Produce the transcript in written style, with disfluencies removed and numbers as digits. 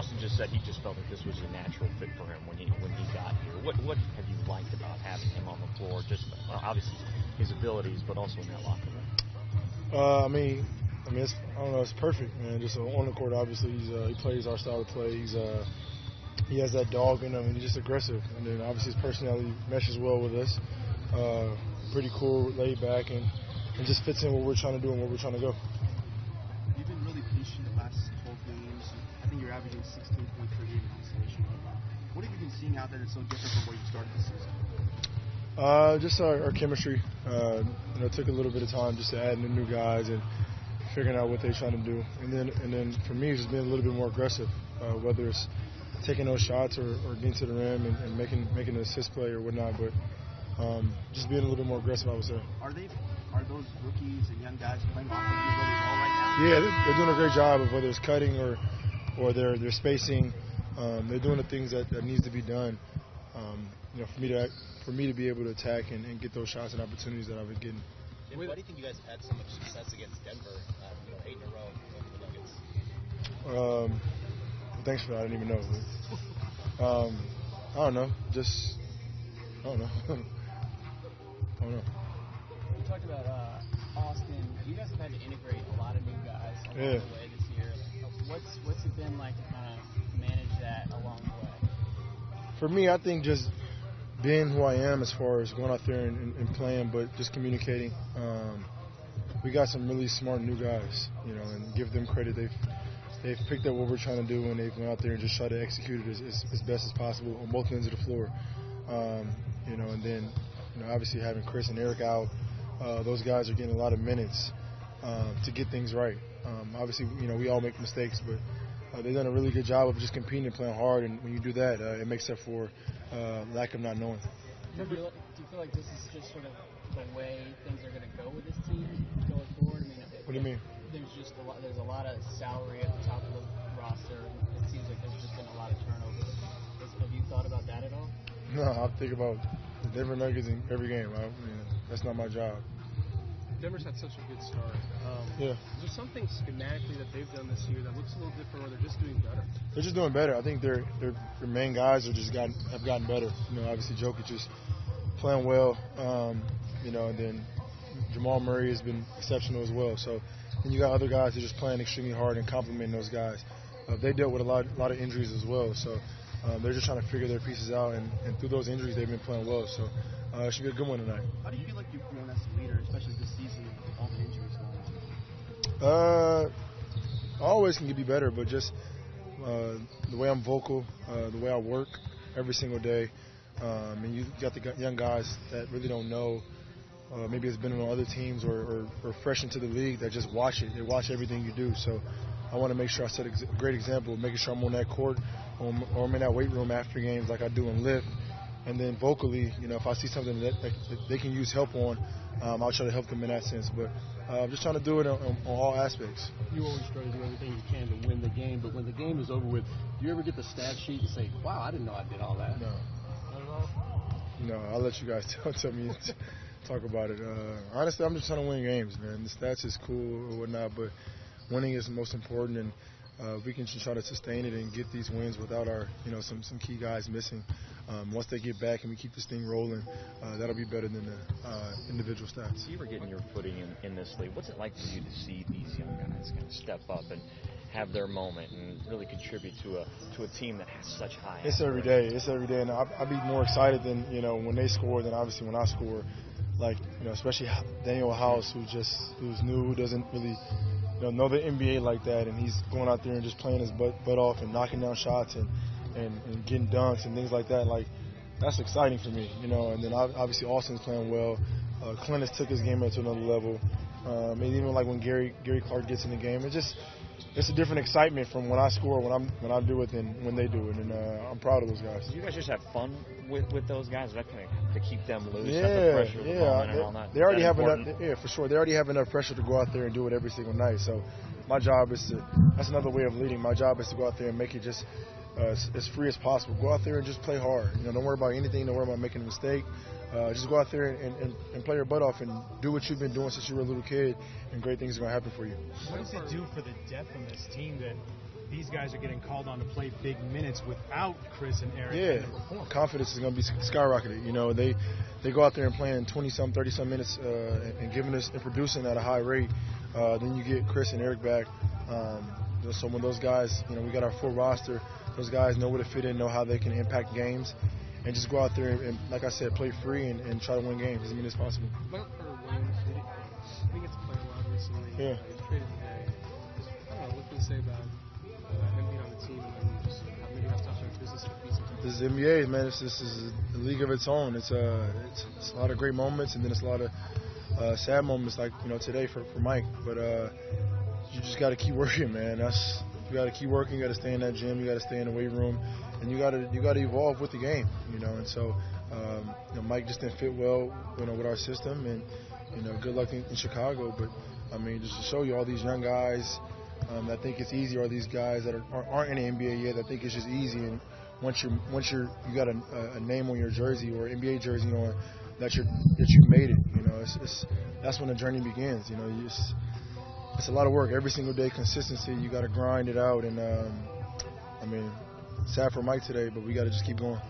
Austin just said he just felt like this was a natural fit for him when he got here. What have you liked about having him on the floor? Just obviously his abilities, but also in that locker room. I don't know. It's perfect, man. Just on the court, obviously, he plays our style of play. He has that dog in him, and he's just aggressive. And then obviously his personality meshes well with us. Pretty cool, laid back, and just fits in what we're trying to do and where we're trying to go. You've been really patient the last 12 games. I think you're averaging 16 points per game in isolation right now. What have you been seeing out there that's so different from where you started the season? Just our chemistry. It took a little bit of time just to add in the new guys and figuring out what they're trying to do. And then for me, it's just being a little bit more aggressive, whether it's taking those shots or getting to the rim and making an assist play or whatnot. But just being a little bit more aggressive, I would say. Are those rookies and young guys playing offense really well right now? Yeah, they're doing a great job of whether it's cutting or their spacing. They're doing the things that needs to be done. For me to be able to attack and get those shots and opportunities that I've been getting. And why do you think you guys had so much success against Denver? 8 in a row over the Nuggets. Thanks for that. I didn't even know. I don't know. I don't know. I don't know. You talked about Austin. You guys have had to integrate a lot of new guys along the way this year. What's it been like to kind of manage that along the way? For me, I think just being who I am as far as going out there and playing, but just communicating. We got some really smart new guys, and give them credit. They've picked up what we're trying to do, and they've gone out there and just tried to execute it as best as possible on both ends of the floor. And then obviously having Chris and Eric out, those guys are getting a lot of minutes to get things right. Obviously, we all make mistakes, but they've done a really good job of just competing and playing hard. And when you do that, it makes up for lack of not knowing. Do you feel like this is just sort of the way things are going to go with this team going forward? What do you mean? There's a lot of salary at the top of the roster. It seems like there's just been a lot of turnover. Have you thought about that at all? No, I think about the Denver Nuggets in every game. That's not my job. Denver's had such a good start. Is there something schematically that they've done this year that looks a little different, or they're just doing better? They're just doing better. I think their main guys have gotten better. Obviously Jokic is playing well. And then Jamal Murray has been exceptional as well. So, and you got other guys that are just playing extremely hard and complimenting those guys. They dealt with a lot of injuries as well. So they're just trying to figure their pieces out. And through those injuries, they've been playing well. So it should be a good one tonight. How do you feel like you've grown as a leader, especially this season with all the injuries going on? Always can be better, but just the way I'm vocal, the way I work every single day. And you got the young guys that really don't know. Maybe it's been on other teams or fresh into the league that just watch it. They watch everything you do. So I want to make sure I set a great example, making sure I'm on that court or I'm in that weight room after games like I do in lift. And then vocally, if I see something that they can use help on, I'll try to help them in that sense. But I'm just trying to do it on all aspects. You always try to do everything you can to win the game, but when the game is over with, do you ever get the stat sheet and say, wow, I didn't know I did all that? No. Not at all? No, I'll let you guys tell me talk about it. Honestly, I'm just trying to win games, man. The stats is cool or whatnot, but winning is the most important, and we can just try to sustain it and get these wins without our, some key guys missing. Once they get back and we keep this thing rolling, that'll be better than the individual stats. You were getting your footing in this league. What's it like for you to see these young guys kind of step up and have their moment and really contribute to a team that has such high It's every day, and I'd be more excited than, when they score than obviously when I score. Like, especially Daniel House, who's new, who doesn't really know the NBA like that, and he's going out there and just playing his butt off and knocking down shots and getting dunks and things like that. Like, that's exciting for me, And then obviously Austin's playing well. Clint has took his game up to another level. And even like when Gary Clark gets in the game, it's a different excitement from when I score, when I do it, than when they do it, and I'm proud of those guys. Do you guys just have fun with those guys? Is that kind of to keep them loose? The pressure of the moment and all that? They already have enough. Yeah, for sure. They already have enough pressure to go out there and do it every single night. So my job is that's another way of leading. My job is to go out there and make it just as free as possible. Go out there and just play hard. Don't worry about anything. Don't worry about making a mistake. Just go out there and play your butt off and do what you've been doing since you were a little kid, and great things are going to happen for you. What does it do for the depth on this team that these guys are getting called on to play big minutes without Chris and Eric. Yeah, confidence is going to be skyrocketed. You know, they go out there and playing 20-some, 30-some minutes and giving us and producing at a high rate. Then you get Chris and Eric back. So when those guys, you know, we got our full roster, those guys know where to fit in, know how they can impact games, and just go out there and like I said, play free and try to win games as many as possible. About for Wayne, I think it's a player a lot recently. Yeah. He's traded today. I don't know, what can you say about him being on the team and just maybe how touch on business and peace? This is NBA, man. This is a league of its own. It's a lot of great moments, and then it's a lot of sad moments like, you know, today for Mike. But you just got to keep working, man. You got to keep working. You got to stay in that gym. You got to stay in the weight room, and you got to evolve with the game, you know. And so, you know, Mike just didn't fit well, you know, with our system, and you know, good luck in Chicago. But I mean, just to show you all these young guys that think it's easy, or these guys that aren't in the NBA yet that think it's just easy, and once you got a name on your jersey or NBA jersey, you know, that you made it, you know, that's when the journey begins. You know, it's a lot of work every single day, consistency. You got to grind it out, and I mean, sad for Mike today, but we got to just keep going.